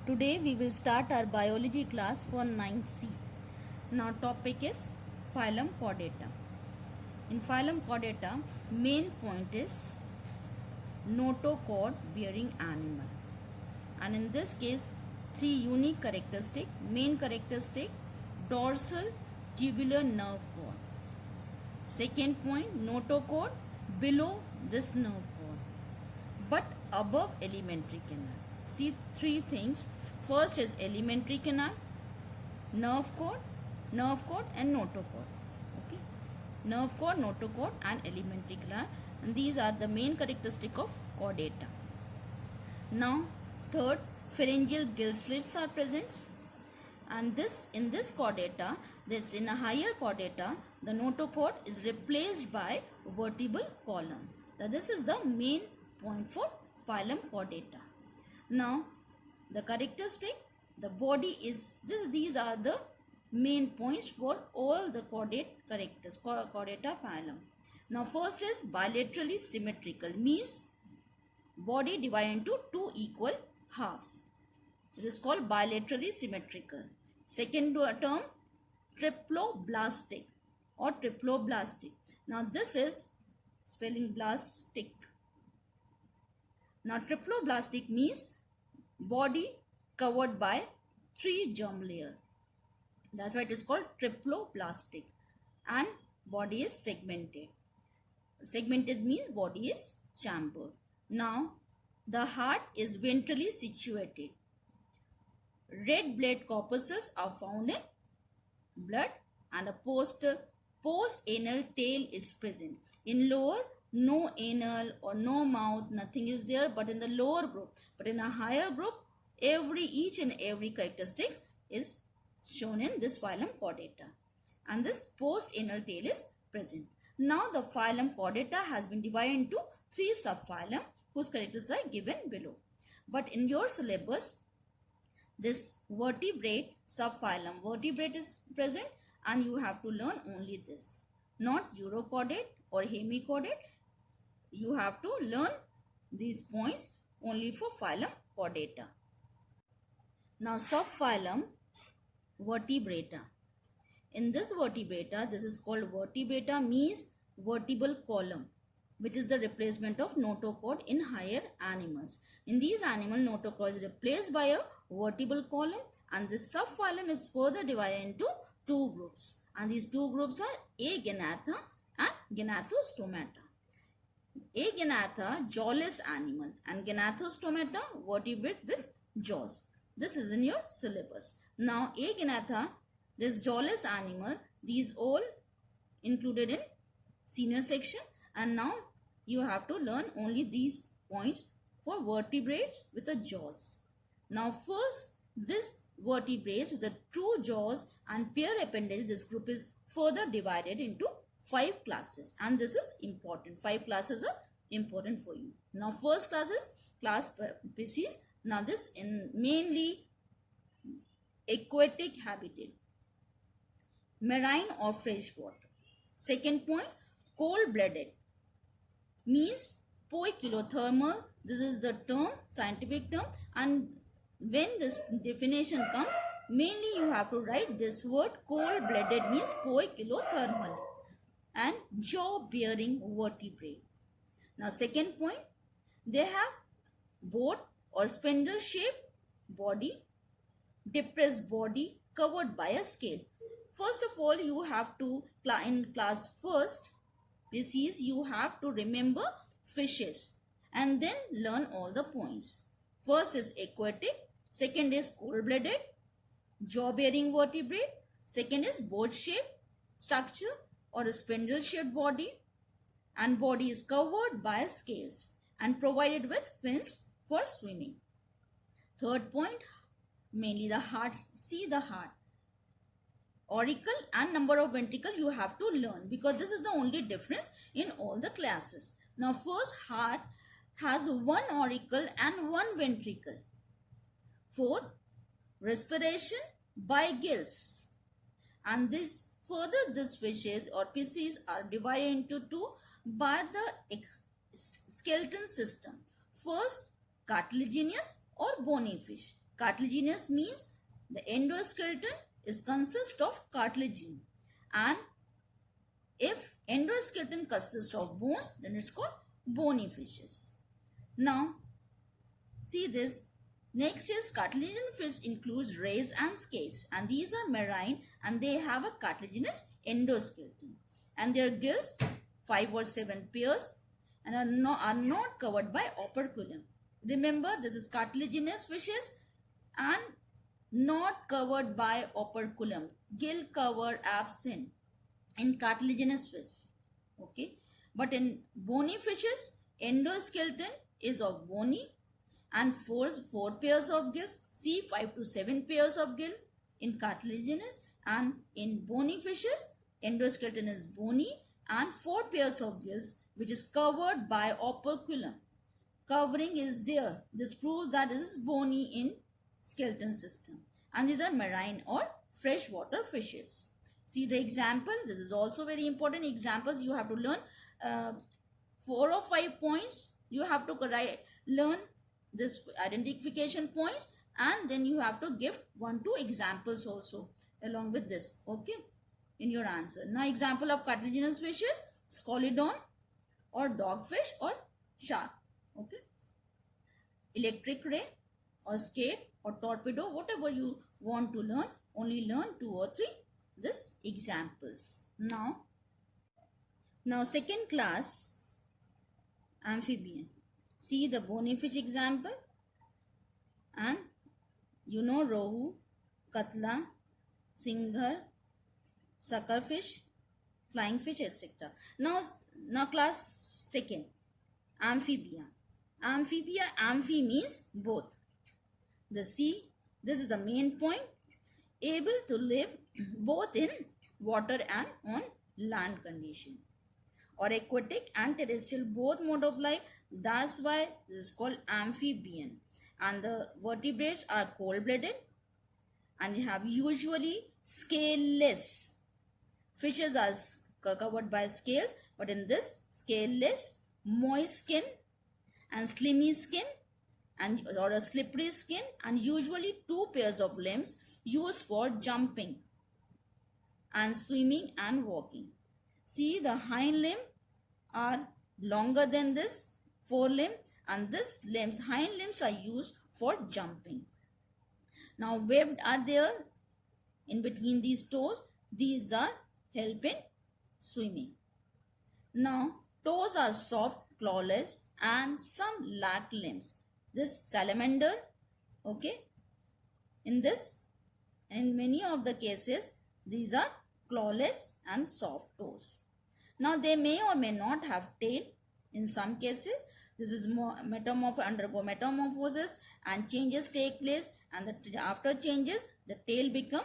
Today we will start our biology class for 9th C. Now topic is phylum Chordata. In phylum Chordata, main point is notochord bearing animal. And in this case, three unique characteristic. Main characteristic, dorsal tubular nerve cord. Second point, notochord below this nerve cord, but above alimentary canal. See three things. First is alimentary canal, nerve cord and notochord. Okay, nerve cord, notochord and alimentary canal, and these are the main characteristic of chordata. Now third, pharyngeal gill slits are present, and in this chordata, that's in a higher chordata, the notochord is replaced by vertebral column. Now this is the main point for phylum Chordata. Now the characteristic, the body is this. These are the main points for all the chordate characters, Chordata phylum. Now first is bilaterally symmetrical, means body divided into two equal halves. It is called bilaterally symmetrical. Second term, triploblastic or triploblastic. Now this is spelling blastic. Now triploblastic means body covered by three germ layer. That's why it is called triploblastic, and body is segmented. Segmented means body is chambered. Now the heart is ventrally situated. Red blood corpuscles are found in blood, and a post-anal tail is present. In lower, no anal or no mouth, nothing is there, but in the lower group. But in a higher group, each and every characteristic is shown in this phylum Chordata, and this post-anal tail is present. Now the phylum Chordata has been divided into three subphylum whose characters are given below. But in your syllabus, this vertebrate subphylum vertebrate is present, and you have to learn only this, not urochordate or hemichordate. You have to learn these points only for phylum Chordata. Now subphylum Vertebrata. In this vertebrata, this is called vertebrata, means vertebral column, which is the replacement of notochord in higher animals. In these animals, notochord is replaced by a vertebral column, and this subphylum is further divided into two groups, and these two groups are Aganatha and Gnathostomata. Aganatha, jawless animal, and Gnathostomata, vertebrate with jaws. This is in your syllabus. Now Aganatha, this jawless animal, these all included in senior section, and now you have to learn only these points for vertebrates with the jaws. Now first, this vertebrates with the true jaws and pair appendage, this group is further divided into 5 classes, and this is important. 5 classes are important for you. Now first class is class species. Now this in mainly aquatic habitat, marine or freshwater. Second point, cold-blooded, means poikilothermal. This is the term, scientific term, and when this definition comes, mainly you have to write this word cold-blooded means poikilothermal, and jaw-bearing vertebrate. Now second point, they have boat or spindle-shaped body, depressed body covered by a scale. First of all, you have to, in class first species, you have to remember fishes and then learn all the points. First is aquatic, second is cold-blooded, jaw-bearing vertebrate, second is boat-shaped structure or a spindle-shaped body, and body is covered by scales and provided with fins for swimming. Third point, mainly the heart. See the heart, auricle and number of ventricle you have to learn, because this is the only difference in all the classes. Now first, heart has one auricle and one ventricle. Fourth, respiration by gills, and this further these fishes or species are divided into two by the skeleton system. First, cartilaginous or bony fish. Cartilaginous means the endoskeleton is consist of cartilage, and if endoskeleton consists of bones, then it's called bony fishes. Now, see this. Next is cartilaginous fish includes rays and scales, and these are marine and they have a cartilaginous endoskeleton, and their gills 5 or 7 pairs and are not covered by operculum. Remember, this is cartilaginous fishes and not covered by operculum. Gill cover absent in cartilaginous fish. Okay, but in bony fishes, endoskeleton is of bony and four pairs of gills. See, 5 to 7 pairs of gill in cartilaginous, and in bony fishes, endoskeleton is bony and 4 pairs of gills, which is covered by operculum. Covering is there. This proves that this is bony in skeleton system, and these are marine or freshwater fishes. See the example. This is also very important examples. You have to learn 4 or 5 points. You have to learn this identification points, and then you have to give 1-2 examples also along with this, okay, in your answer. Now, example of cartilaginous fishes: Scalodon or dogfish or shark. Okay, electric ray or skate or torpedo, whatever you want to learn, only learn 2 or 3 this examples. Now second class, amphibian. See the bony fish example, and you know rohu, katla, singhar, suckerfish, flying fish, etc. Now class second, amphibia. Amphibia, amphi means both. The sea, this is the main point, able to live both in water and on land condition, or aquatic and terrestrial, both mode of life. That's why this is called amphibian. And the vertebrates are cold-blooded and they have usually scaleless. Fishes are covered by scales, but in this scaleless, moist skin and slimy skin, and or a slippery skin, and usually 2 pairs of limbs used for jumping and swimming and walking. See, the hind limb are longer than this forelimb, and this hind limbs are used for jumping. Now, webbed are there in between these toes. These are help in swimming. Now, toes are soft, clawless, and some lack limbs. This salamander, okay, in many of the cases, these are clawless and soft toes. Now, they may or may not have tail. In some cases, this is undergo metamorphosis, and changes take place, and after changes, the tail become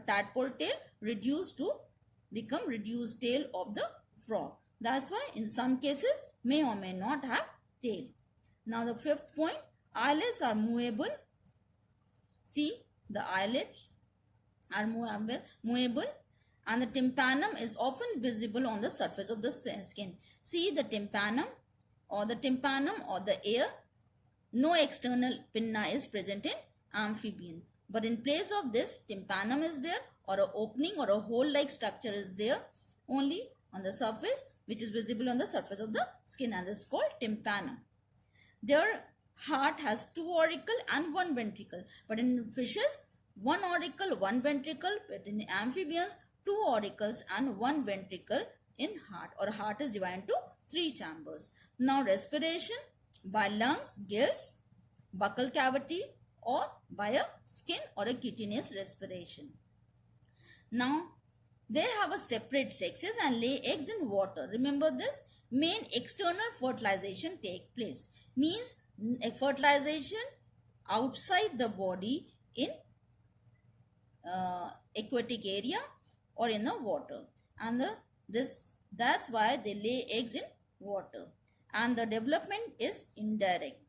tadpole tail, reduced to become reduced tail of the frog. That's why in some cases may or may not have tail. Now the fifth point, eyelids are movable. See, the eyelids are movable, and the tympanum is often visible on the surface of the skin. See the tympanum or the ear. No external pinna is present in amphibian, but in place of this, tympanum is there, or an opening or a hole-like structure is there only on the surface, which is visible on the surface of the skin, and this is called tympanum. Their heart has 2 auricle and 1 ventricle, but in fishes 1 auricle, 1 ventricle, but in amphibians 2 auricles and 1 ventricle in heart, or heart is divided into 3 chambers. Now respiration by lungs, gills, buccal cavity, or by a skin or a cutaneous respiration. Now they have a separate sexes and lay eggs in water. Remember this, main external fertilization take place, means fertilization outside the body in aquatic area or in the water, and that's why they lay eggs in water, and the development is indirect.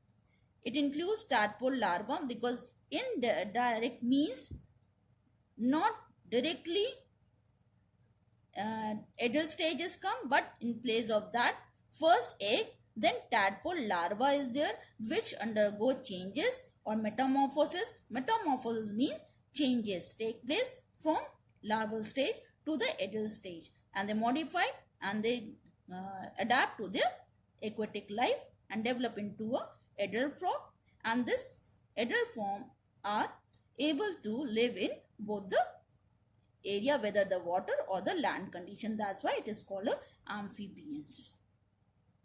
It includes tadpole larva, because indirect means not directly adult stages come, but in place of that, first egg, then tadpole larva is there, which undergo changes Or metamorphosis. Metamorphosis means changes take place from larval stage to the adult stage, and they modify and they adapt to their aquatic life and develop into a adult form, and this adult form are able to live in both the area, whether the water or the land condition. That's why it is called a amphibians.